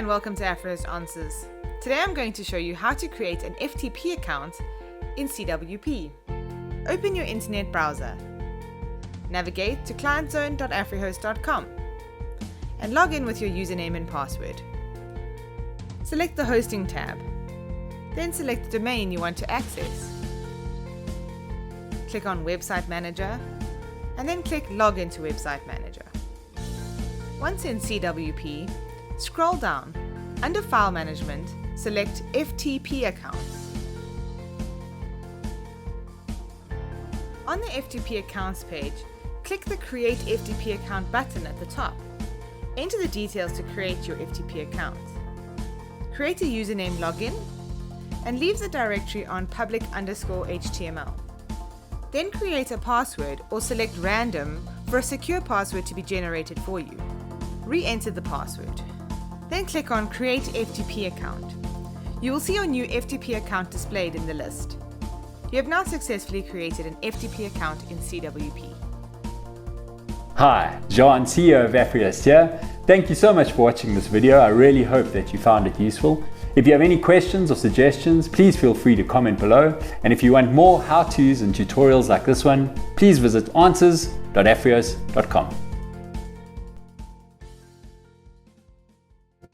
and welcome to AfriHost Answers. Today I'm going to show you how to create an FTP account in CWP. Open your internet browser. Navigate to clientzone.afrihost.com and log in with your username and password. Select the Hosting tab. Then select the domain you want to access. Click on Website Manager and then click Login to Website Manager. Once in CWP, scroll down. Under File Management, select FTP Accounts. On the FTP Accounts page, click the Create FTP Account button at the top. Enter the details to create your FTP account. Create a username login and leave the directory on public_HTML. Then create a password or select random for a secure password to be generated for you. Re-enter the password. Then click on Create FTP Account. You will see your new FTP account displayed in the list. You have now successfully created an FTP account in CWP. Hi, John, CEO of FTP here. Thank you so much for watching this video. I really hope that you found it useful. If you have any questions or suggestions, please feel free to comment below. And if you want more how-tos and tutorials like this one, please visit answers.afrihost.com.